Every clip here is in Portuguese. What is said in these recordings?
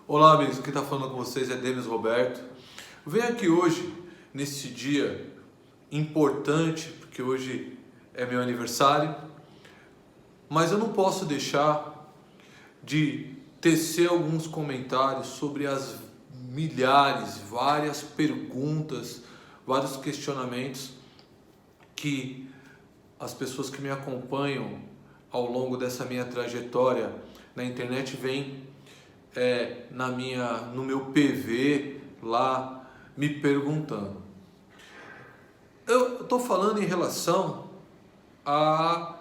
Olá, amigos, quem está falando com vocês é Denis Roberto. Venho aqui hoje, nesse dia importante, porque hoje é meu aniversário, mas eu não posso deixar de tecer alguns comentários sobre as milhares, várias perguntas, vários questionamentos que as pessoas que me acompanham ao longo dessa minha trajetória na internet vêm no meu PV lá me perguntando. Eu estou falando em relação ao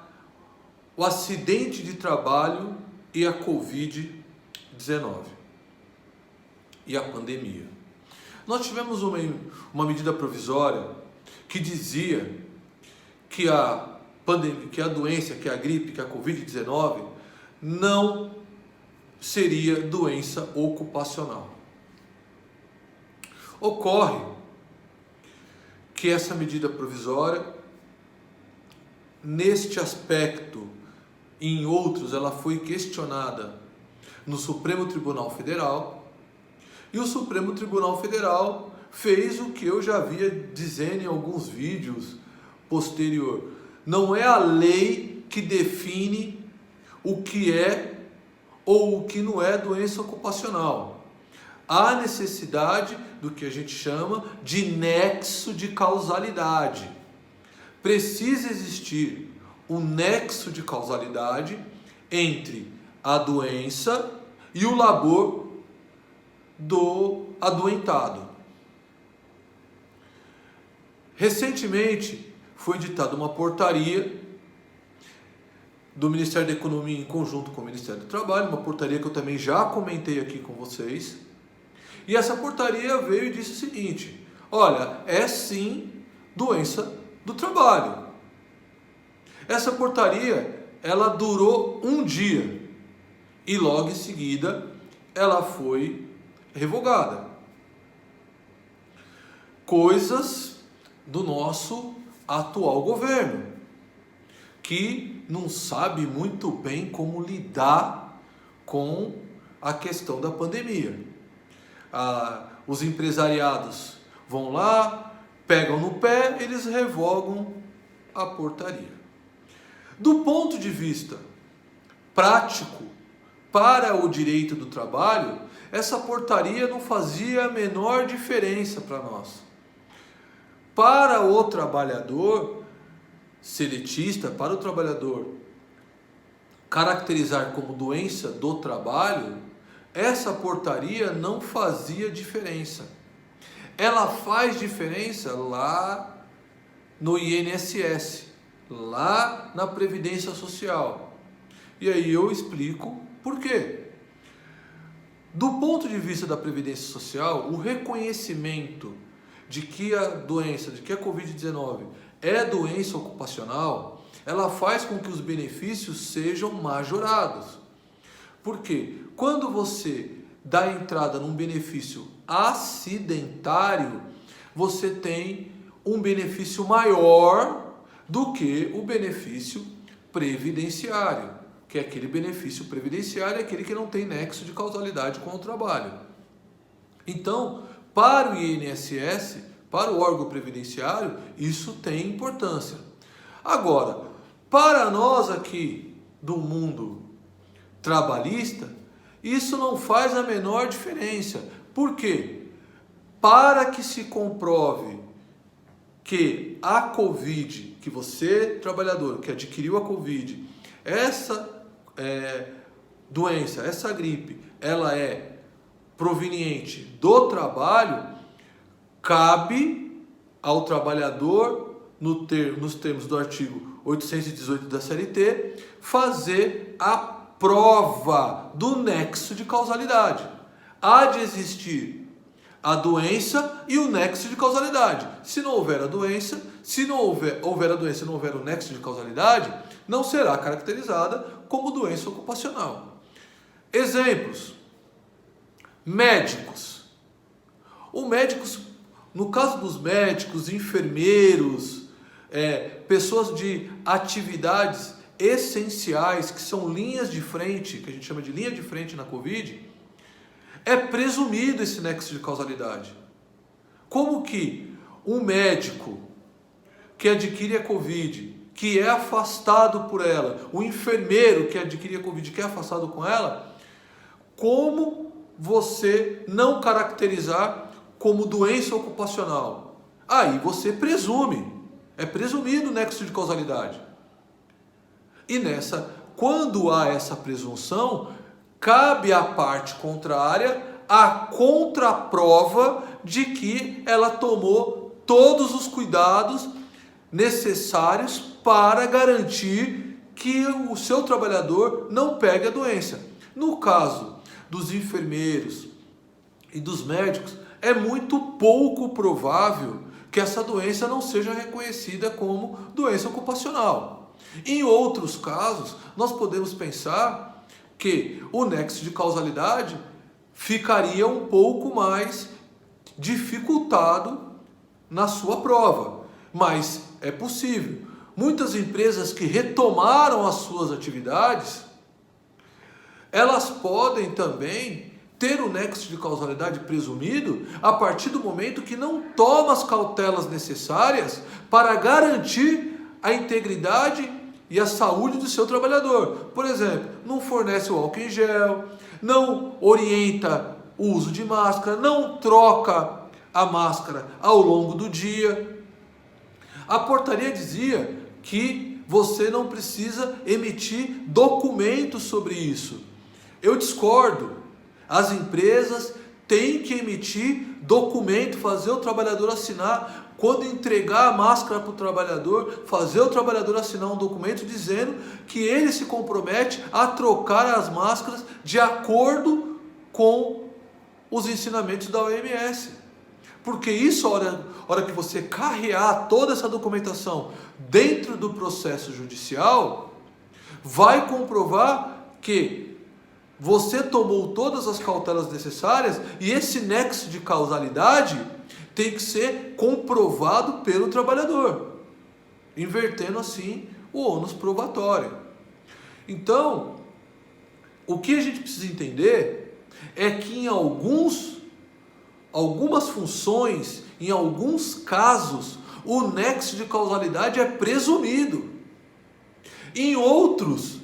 acidente de trabalho e a Covid-19 e a pandemia. Nós tivemos uma medida provisória que dizia que a pandemia, que a doença, que a gripe, que a Covid-19 não seria doença ocupacional. Ocorre que essa medida provisória, neste aspecto e em outros, ela foi questionada no Supremo Tribunal Federal, e o Supremo Tribunal Federal fez o que eu já havia dizendo em alguns vídeos posterior. Não é a lei que define o que é ou o que não é doença ocupacional. Há necessidade do que a gente chama de nexo de causalidade. Precisa existir um nexo de causalidade entre a doença e o labor do adoentado. Recentemente foi editada uma portaria do Ministério da Economia em conjunto com o Ministério do Trabalho, uma portaria que eu também já comentei aqui com vocês. E essa portaria veio e disse o seguinte: olha, é sim doença do trabalho. Essa portaria, ela durou um dia e logo em seguida ela foi revogada. Coisas do nosso atual governo, que não sabe muito bem como lidar com a questão da pandemia. Os empresariados vão lá, pegam no pé, eles revogam a portaria. Do ponto de vista prático, para o direito do trabalho, essa portaria não fazia a menor diferença para nós. Para o trabalhador seletista, para o trabalhador caracterizar como doença do trabalho, essa portaria não fazia diferença. Ela faz diferença lá no INSS, lá na Previdência Social. E aí eu explico por quê. Do ponto de vista da Previdência Social, o reconhecimento de que a doença, de que a Covid-19 é doença ocupacional, ela faz com que os benefícios sejam majorados. Por quê? Quando você dá entrada num benefício acidentário, você tem um benefício maior do que o benefício previdenciário, que é aquele benefício previdenciário, é aquele que não tem nexo de causalidade com o trabalho. Então, para o INSS, para o órgão previdenciário, isso tem importância. Agora, para nós aqui do mundo trabalhista, isso não faz a menor diferença. Por quê? Para que se comprove que a Covid, que você, trabalhador, que adquiriu a Covid, essa doença, essa gripe, ela é proveniente do trabalho, cabe ao trabalhador, nos termos do artigo 818 da CLT, fazer a prova do nexo de causalidade. Há de existir a doença e o nexo de causalidade. Se não houver a doença, se não houver a doença e não houver o nexo de causalidade, não será caracterizada como doença ocupacional. Exemplos: médicos. No caso dos médicos, enfermeiros, pessoas de atividades essenciais, que são linhas de frente, que a gente chama de linha de frente na Covid, É presumido esse nexo de causalidade. Como que um médico que adquire a Covid, que é afastado por ela, o enfermeiro que adquire a Covid, que é afastado com ela, como você não caracterizar como doença ocupacional? Aí você presume, é presumido o nexo de causalidade. E quando há essa presunção, cabe à parte contrária a contraprova de que ela tomou todos os cuidados necessários para garantir que o seu trabalhador não pegue a doença. No caso dos enfermeiros e dos médicos, é muito pouco provável que essa doença não seja reconhecida como doença ocupacional. Em outros casos, nós podemos pensar que o nexo de causalidade ficaria um pouco mais dificultado na sua prova, mas é possível. Muitas empresas que retomaram as suas atividades, elas podem também ter o nexo de causalidade presumido a partir do momento que não toma as cautelas necessárias para garantir a integridade e a saúde do seu trabalhador. Por exemplo, não fornece o álcool em gel, não orienta o uso de máscara, não troca a máscara ao longo do dia. A portaria dizia que você não precisa emitir documentos sobre isso. Eu discordo. As empresas têm que emitir documento, fazer o trabalhador assinar. Quando entregar a máscara para o trabalhador, fazer o trabalhador assinar um documento dizendo que ele se compromete a trocar as máscaras de acordo com os ensinamentos da OMS. Porque isso, a hora que você carrear toda essa documentação dentro do processo judicial, vai comprovar que você tomou todas as cautelas necessárias e esse nexo de causalidade tem que ser comprovado pelo trabalhador, invertendo assim o ônus probatório. Então, o que a gente precisa entender é que em algumas funções, em alguns casos, o nexo de causalidade é presumido. Em outros,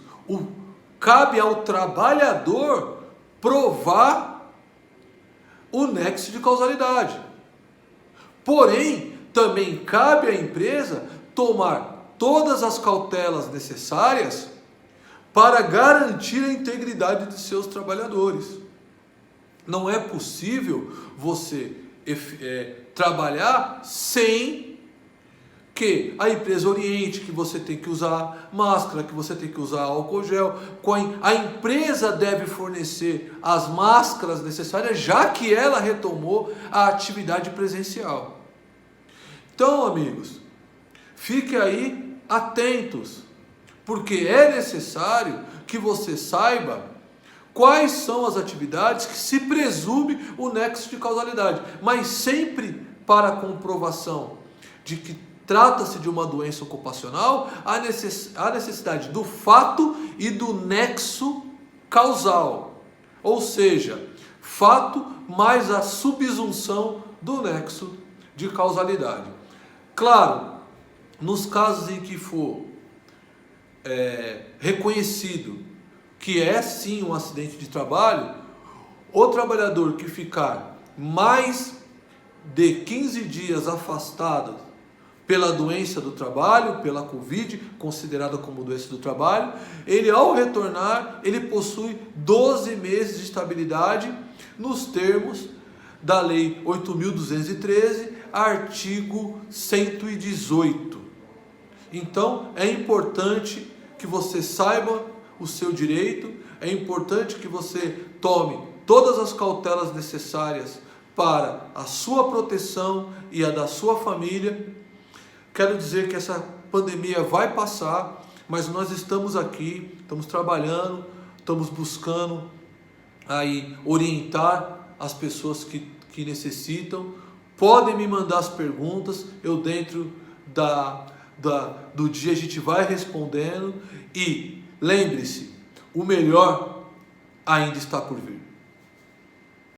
cabe ao trabalhador provar o nexo de causalidade. Porém, também cabe à empresa tomar todas as cautelas necessárias para garantir a integridade de seus trabalhadores. Não é possível você trabalhar sem que a empresa oriente que você tem que usar máscara, que você tem que usar álcool gel. A empresa deve fornecer as máscaras necessárias, já que ela retomou a atividade presencial. Então, amigos, fiquem aí atentos, porque é necessário que você saiba quais são as atividades que se presume o nexo de causalidade, mas sempre para a comprovação de que trata-se de uma doença ocupacional, há necessidade do fato e do nexo causal. Ou seja, fato mais a subsunção do nexo de causalidade. Claro, nos casos em que for reconhecido que é sim um acidente de trabalho, o trabalhador que ficar mais de 15 dias afastado pela doença do trabalho, pela Covid, considerada como doença do trabalho, ele ao retornar, ele possui 12 meses de estabilidade nos termos da Lei 8.213, artigo 118. Então, é importante que você saiba o seu direito, é importante que você tome todas as cautelas necessárias para a sua proteção e a da sua família. Quero dizer que essa pandemia vai passar, mas nós estamos aqui, estamos trabalhando, estamos buscando aí orientar as pessoas que necessitam. Podem me mandar as perguntas, eu dentro do dia a gente vai respondendo. E lembre-se, o melhor ainda está por vir.